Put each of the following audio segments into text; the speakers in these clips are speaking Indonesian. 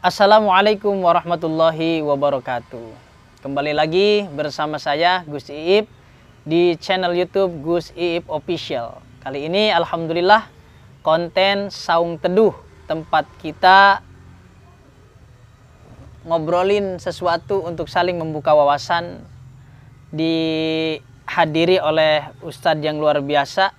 Assalamualaikum warahmatullahi wabarakatuh. Kembali lagi bersama saya Gus Iip di channel YouTube Gus Iip Official. Kali ini alhamdulillah konten Saung Teduh, tempat kita ngobrolin sesuatu untuk saling membuka wawasan, dihadiri oleh Ustadz yang luar biasa,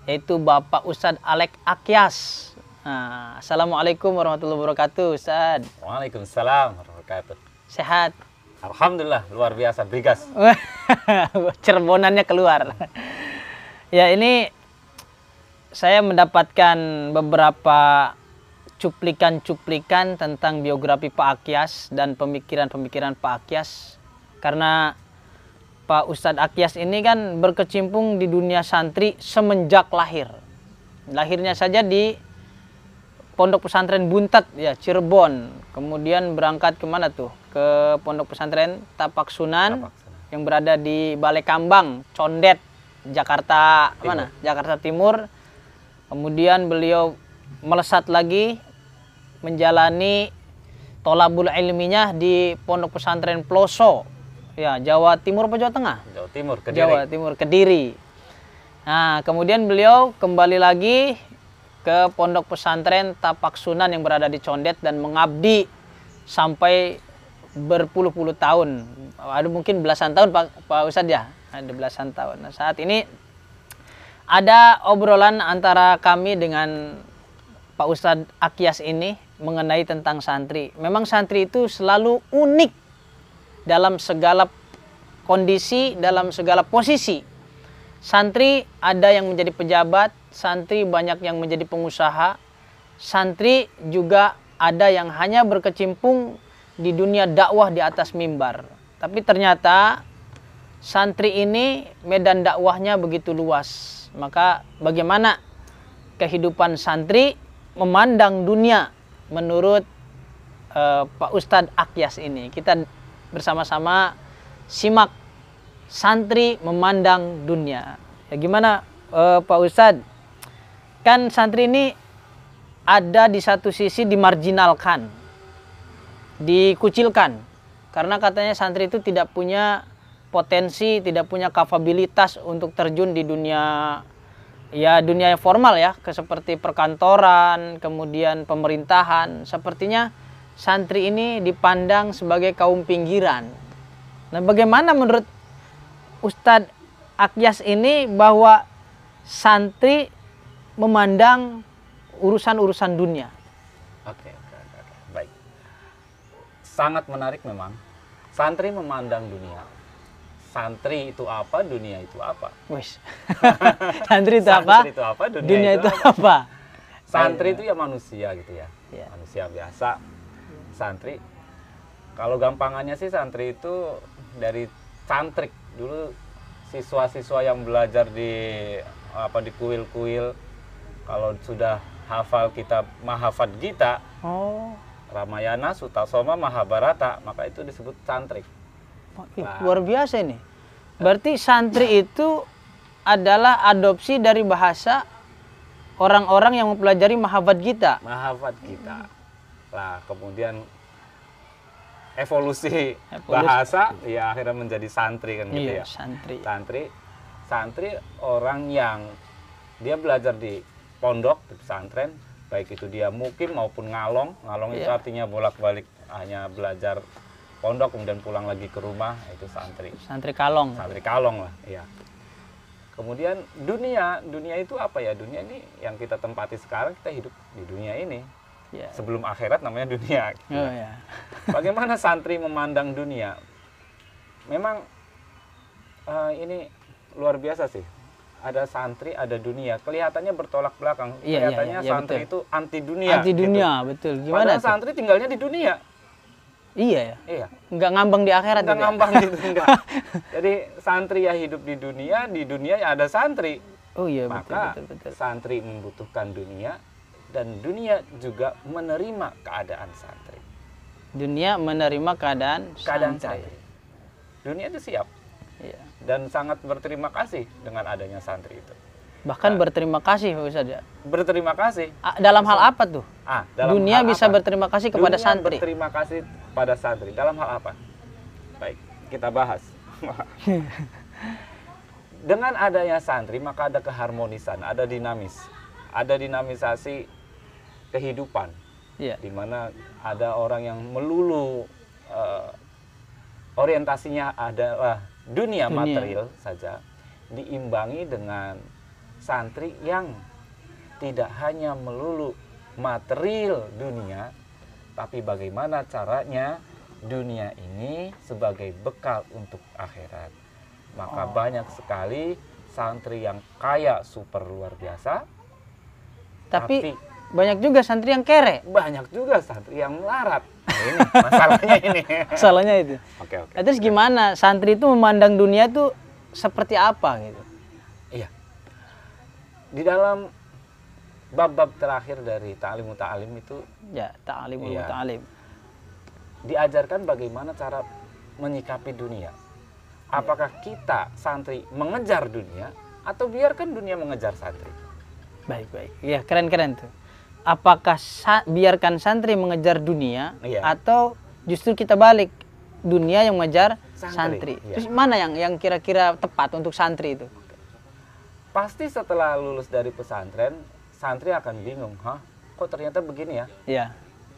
yaitu Bapak Ustadz Alek Akyas. Nah, Assalamualaikum warahmatullahi wabarakatuh, Ustadz. Waalaikumsalam warahmatullahi wabarakatuh. Sehat? Alhamdulillah, luar biasa, brigas. Cerbonannya keluar. Ya, ini saya mendapatkan beberapa cuplikan-cuplikan tentang biografi Pak Akyas dan pemikiran-pemikiran Pak Akyas. Karena Pak Ustadz Akyas ini kan berkecimpung di dunia santri semenjak lahir. Lahirnya saja di Pondok Pesantren Buntet, ya, Cirebon. Kemudian berangkat kemana tuh? Ke Pondok Pesantren Tapak Sunan yang berada di Balai Kambang, Condet, Jakarta Timur. Mana? Jakarta Timur. Kemudian beliau melesat lagi menjalani tolabul ilminya di Pondok Pesantren Ploso, ya, Jawa Timur apa Jawa Tengah? Jawa Timur, Kediri. Jawa Timur, Kediri. Nah, kemudian beliau kembali lagi ke Pondok Pesantren Tapak Sunan yang berada di Condet dan mengabdi sampai berpuluh-puluh tahun. Ada mungkin belasan tahun Pak Ustadz, ya, ada belasan tahun. Nah, saat ini ada obrolan antara kami dengan Pak Ustadz Akyas ini mengenai tentang santri. Memang santri itu selalu unik dalam segala kondisi, dalam segala posisi. Santri ada yang menjadi pejabat, santri banyak yang menjadi pengusaha, santri juga ada yang hanya berkecimpung di dunia dakwah di atas mimbar. Tapi ternyata santri ini medan dakwahnya begitu luas. Maka bagaimana kehidupan santri memandang dunia menurut Pak Ustadz Akyas ini? Kita bersama-sama simak santri memandang dunia. Ya, gimana Pak Ustadz? Kan santri ini ada di satu sisi dimarginalkan, dikucilkan, karena katanya santri itu tidak punya potensi, tidak punya kapabilitas untuk terjun di dunia, ya, dunia formal, ya, seperti perkantoran, kemudian pemerintahan. Sepertinya santri ini dipandang sebagai kaum pinggiran. Nah, bagaimana menurut Ustadz Akyas ini bahwa santri memandang urusan-urusan dunia? Oke, baik. Sangat menarik memang. Santri memandang dunia. Santri itu apa, dunia itu apa? Wis. Santri itu apa? Santri itu apa, dunia itu apa? Santri itu ya manusia gitu ya. Ya. Manusia biasa. Santri, kalau gampangannya sih santri itu dari cantrik. Dulu siswa-siswa yang belajar di kuil-kuil, kalau sudah hafal kitab Mahafad Gita, Ramayana, Sutasoma, Mahabharata, maka itu disebut santri. Luar biasa ini. Berarti santri itu adalah adopsi dari bahasa orang-orang yang mempelajari Mahafad Gita. Mahafad Gita. Nah, kemudian evolusi bahasa, ya akhirnya menjadi santri kan gitu, iya, ya. Santri orang yang dia belajar di pondok, di pesantren, baik itu dia mukim maupun ngalong. Ngalong itu artinya bolak-balik, hanya belajar pondok kemudian pulang lagi ke rumah, itu santri. Santri kalong. Santri kalong lah, ya. Kemudian dunia itu apa ya? Dunia ini yang kita tempati sekarang, kita hidup di dunia ini. Ya. Sebelum akhirat namanya dunia. Oh, ya. Bagaimana santri memandang dunia? Memang ini luar biasa sih. Ada santri, ada dunia. Kelihatannya bertolak belakang. Kelihatannya santri betul. itu anti dunia. Anti dunia, gitu. betul. Gimana? Padahal santri tinggalnya di dunia. Iya ya. Iya. Nggak ngambang di akhirat. Nggak ngambang gitu, enggak. Jadi santri ya hidup di dunia ya ada santri. Oh iya, maka betul. Santri membutuhkan dunia dan dunia juga menerima keadaan santri. Dunia menerima keadaan santri. Dunia itu siap. Iya. Dan sangat berterima kasih dengan adanya santri itu. Bahkan berterima kasih Pak Ustadz ya. Berterima kasih. Dalam hal apa tuh? Dalam Dunia hal bisa apa? berterima kasih kepada Dunia santri. Berterima kasih pada santri. Dalam hal apa? Baik, kita bahas. Dengan adanya santri maka ada keharmonisan, ada dinamisasi kehidupan. Iya. Di mana ada orang yang melulu orientasinya adalah dunia material saja, diimbangi dengan santri yang tidak hanya melulu material dunia, tapi bagaimana caranya dunia ini sebagai bekal untuk akhirat. Maka banyak sekali santri yang kaya super luar biasa, Tapi banyak juga santri yang kere. banyak juga santri yang melarat. Nah, ini masalahnya ini. Masalahnya itu. Oke. Nah, terus gimana santri itu memandang dunia tuh seperti apa gitu? Iya. Di dalam bab-bab terakhir dari Ta'lim Muta'alim itu Ya, ta'alimul Iya. muta'alim. diajarkan bagaimana cara menyikapi dunia. Apakah kita santri mengejar dunia atau biarkan dunia mengejar santri? Baik. Iya, keren tuh. Apakah biarkan santri mengejar dunia Iya. atau justru kita balik dunia yang mengejar Santri, santri? iya. Terus mana yang kira-kira tepat untuk santri itu? Pasti setelah lulus dari pesantren, santri akan bingung, kok ternyata begini ya? Iya.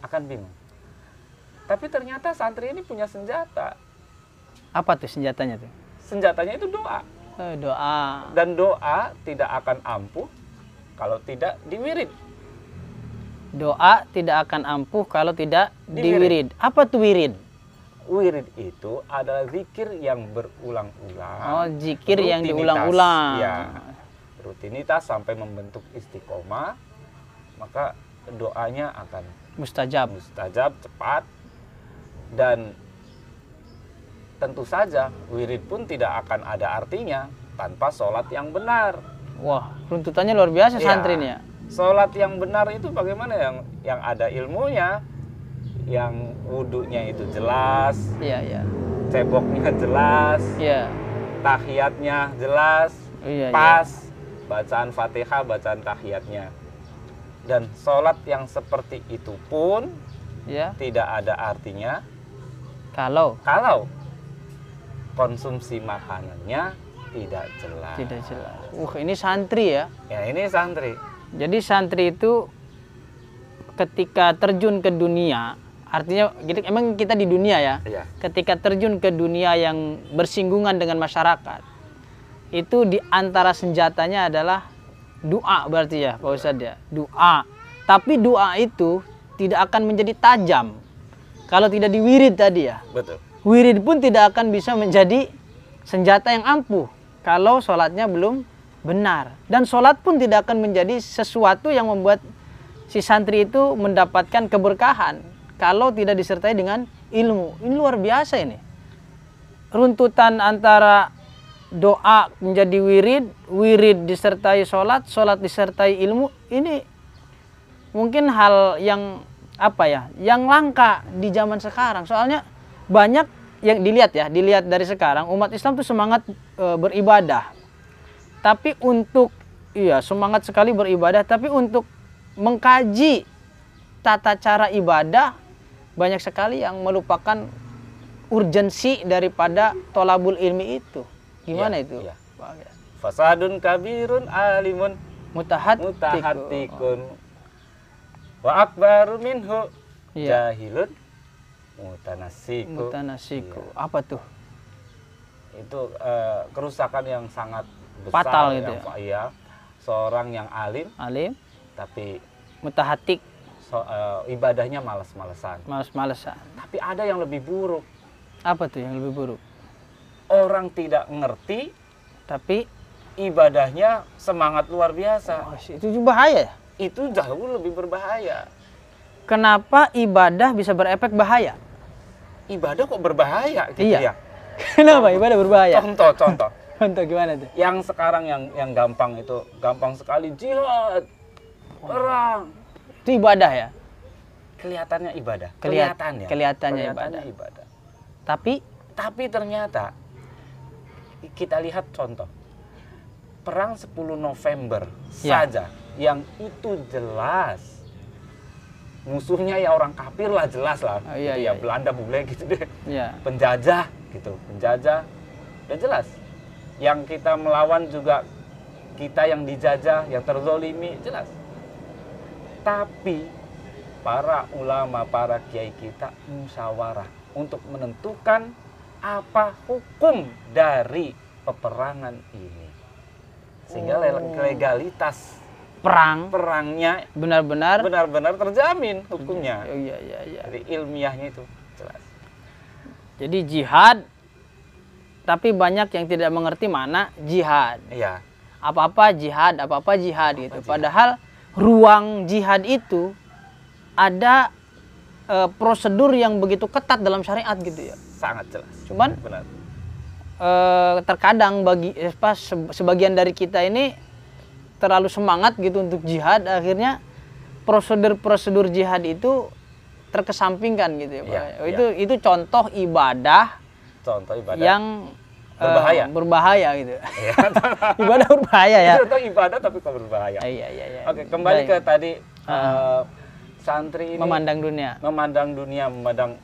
Akan bingung. Tapi ternyata santri ini punya senjata. Apa tuh senjatanya tuh? Senjatanya itu doa. Doa. Dan doa tidak akan ampuh kalau tidak diwirid. Doa tidak akan ampuh kalau tidak diwirid. Apa tuh wirid? Wirid itu adalah zikir yang berulang-ulang. Oh, zikir yang Rutinitas, diulang-ulang. Ya, rutinitas sampai membentuk istiqomah, maka doanya akan Mustajab. cepat. Dan tentu saja wirid pun tidak akan ada artinya tanpa sholat yang benar. Wah, runtutannya luar biasa Iya. santri ini ya. Sholat yang benar itu bagaimana yang ada ilmunya, yang wudhunya itu jelas, Iya. ceboknya jelas, Iya. tahiyatnya jelas, Iya. pas, bacaan Fatihah, bacaan tahiyatnya. Dan sholat yang seperti itu pun Iya. tidak ada artinya Kalau kalau konsumsi makanannya tidak jelas. tidak jelas. Ini santri ya. Ya, ini santri. Jadi santri itu ketika terjun ke dunia, artinya emang kita di dunia ya. Iya. Ketika terjun ke dunia yang bersinggungan dengan masyarakat, itu di antara senjatanya adalah doa berarti ya Pak Ustadz ya. Doa. Tapi doa itu tidak akan menjadi tajam kalau tidak diwirid tadi ya. Betul. Wirid pun tidak akan bisa menjadi senjata yang ampuh kalau sholatnya belum benar. Dan sholat pun tidak akan menjadi sesuatu yang membuat si santri itu mendapatkan keberkahan kalau tidak disertai dengan ilmu. Ini luar biasa ini. Runtutan antara doa menjadi wirid, wirid disertai sholat, sholat disertai ilmu. Ini mungkin hal yang yang langka di zaman sekarang. Soalnya banyak yang dilihat dari sekarang umat Islam tuh semangat beribadah. Tapi untuk semangat sekali beribadah, tapi untuk mengkaji tata cara ibadah banyak sekali yang melupakan urgensi daripada tolabul ilmi itu. Gimana itu? Iya. Fasadun kabirun alimun mutahattikun wa akbaru minhu jahilun mutanasiku. Mutanasiku. Apa tuh? Itu kerusakan yang sangat besar. Fatal gitu ya? Iya. Seorang yang alim tapi mutahatik, ibadahnya malas-malesan. males-malesan. Tapi ada yang lebih buruk. Apa tuh yang lebih buruk? Orang tidak ngerti Tapi ibadahnya semangat luar biasa. itu juga bahaya. Itu jauh lebih berbahaya. Kenapa ibadah bisa berefek bahaya? Ibadah kok berbahaya gitu Iya. ya? Kenapa ibadah berbahaya? Contoh. Contoh gimana tuh? Yang sekarang yang gampang itu, gampang sekali jihad. Perang. Itu ibadah ya? Kelihatannya ibadah. Kelihatannya ibadah. Tapi ternyata kita lihat contoh. perang 10 November Ya. saja yang itu jelas musuhnya ya orang kafir lah, jelas lah. Oh, iya, gitu iya, ya, iya. Belanda bule gitu deh. Ya. Penjajah gitu, penjajah. Udah jelas. Yang kita melawan juga kita yang dijajah, yang terzolimi, jelas. Tapi para ulama, para kiai kita musyawarah untuk menentukan apa hukum dari peperangan ini. Sehingga legalitas perangnya benar-benar benar-benar terjamin hukumnya. iya, iya, iya. Jadi ilmiahnya itu jelas. Jadi jihad, tapi banyak yang tidak mengerti mana jihad. Iya. Apa-apa jihad gitu. jihad. Padahal ruang jihad itu ada prosedur yang begitu ketat dalam syariat gitu ya. Sangat jelas. Cuman Benar. terkadang sebagian dari kita ini terlalu semangat gitu untuk jihad, akhirnya prosedur jihad itu terkesampingkan gitu ya, Pak. Ya, Itu contoh ibadah yang berbahaya gitu. Ya. Ibadah berbahaya ya. Itu ibadah tapi kok berbahaya. Iya. Oke, kembali ke tadi santri ini memandang dunia,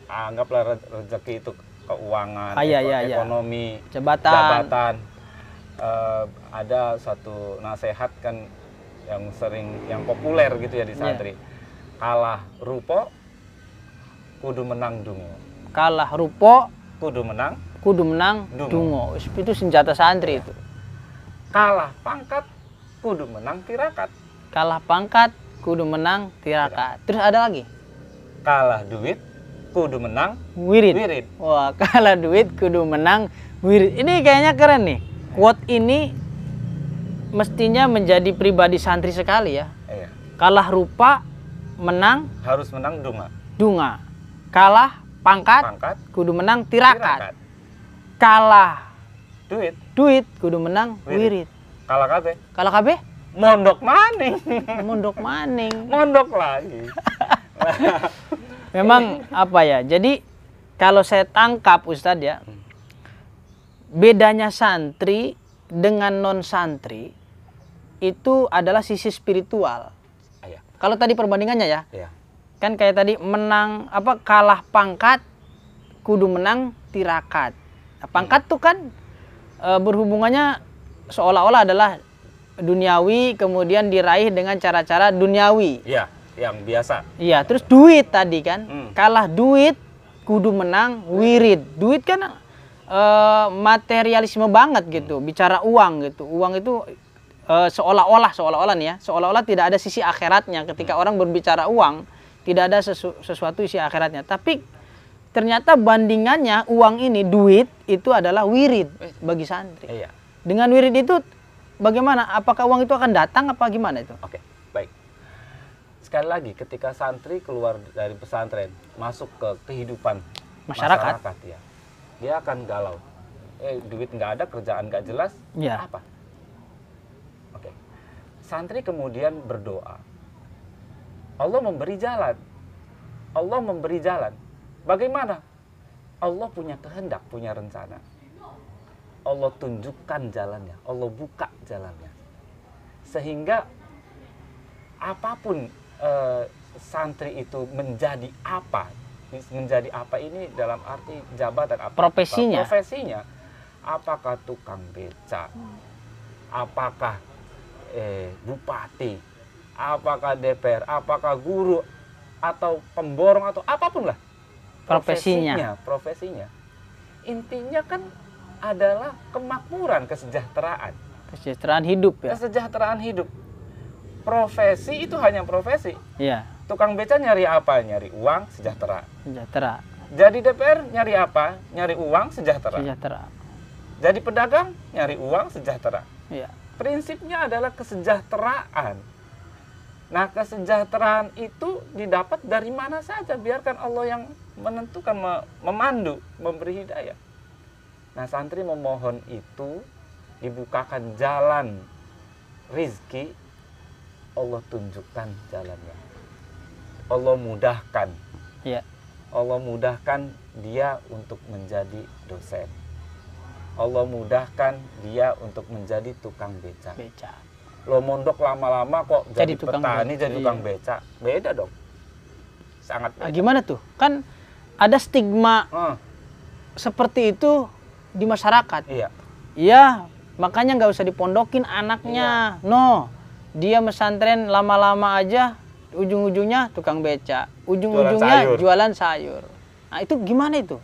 anggaplah rezeki itu keuangan, ekonomi, jabatan. Ada satu nasihat kan yang populer gitu ya di santri. Kalah rupo kudu menang dungo. Kalah rupo kudu menang dungo. Itu senjata santri itu. Kalah pangkat kudu menang tirakat. Kalah pangkat kudu menang tirakat. Terus ada lagi? Kalah duit kudu menang wirid. Wah, kalah duit kudu menang wirid. Ini kayaknya keren nih. Quote ini mestinya menjadi pribadi santri sekali ya. Iya. Kalah rupa harus menang dunga. Kalah pangkat kudu menang tirakat. Kalah duit kudu menang wirid. Kalah kabeh mondok maning. Mondok lagi. Memang apa ya? Jadi kalau saya tangkap Ustadz ya, bedanya santri dengan non santri itu adalah sisi spiritual. Kalau tadi perbandingannya ya, kan kayak tadi kalah pangkat kudu menang tirakat. Nah, pangkat tuh kan berhubungannya seolah-olah adalah duniawi, kemudian diraih dengan cara-cara duniawi. Iya, yang biasa. Iya, terus duit tadi kan, kalah duit kudu menang wirid. Duit kan materialisme banget gitu, bicara uang gitu. Uang itu seolah-olah nih ya, seolah-olah tidak ada sisi akhiratnya. Ketika orang berbicara uang, tidak ada sesuatu isi akhiratnya. Tapi ternyata bandingannya uang ini, duit itu adalah wirid bagi santri. Iya. Dengan wirid itu bagaimana? Apakah uang itu akan datang apa gimana itu? Oke, baik. Sekali lagi, ketika santri keluar dari pesantren, masuk ke kehidupan masyarakat ya, dia akan galau. Duit nggak ada, kerjaan nggak jelas, ya. Apa? Oke. Santri kemudian berdoa. Allah memberi jalan. Bagaimana? Allah punya kehendak, punya rencana. Allah tunjukkan jalannya, Allah buka jalannya. Sehingga apapun santri itu menjadi apa ini dalam arti jabatan apa? Profesinya. Apakah tukang beca? Apakah bupati? Apakah DPR? Apakah guru? Atau pemborong atau apapun lah. Profesinya. Intinya kan adalah kemakmuran, kesejahteraan hidup ya. Kesejahteraan hidup. Profesi itu hanya profesi. Iya. Tukang beca nyari apa? Nyari uang, sejahtera. Jadi DPR nyari apa? Nyari uang, sejahtera. Jadi pedagang nyari uang, sejahtera. Iya. Prinsipnya adalah kesejahteraan. Nah, kesejahteraan itu didapat dari mana saja, biarkan Allah yang menentukan, memandu, memberi hidayah. Nah, santri memohon itu dibukakan jalan rizki, Allah tunjukkan jalannya. Allah mudahkan. Ya. Allah mudahkan dia untuk menjadi dosen. Allah mudahkan dia untuk menjadi tukang beca. Beca. Lo mondok lama-lama kok jadi tukang petani, beca. jadi tukang beca. Beda dong. Sangat Nah, beda. gimana tuh? Kan ada stigma seperti itu di masyarakat. Iya. Iya, makanya nggak usah dipondokin anaknya. No, dia pesantren lama-lama aja, ujung-ujungnya tukang beca, ujung-ujungnya jualan sayur. Nah itu gimana itu?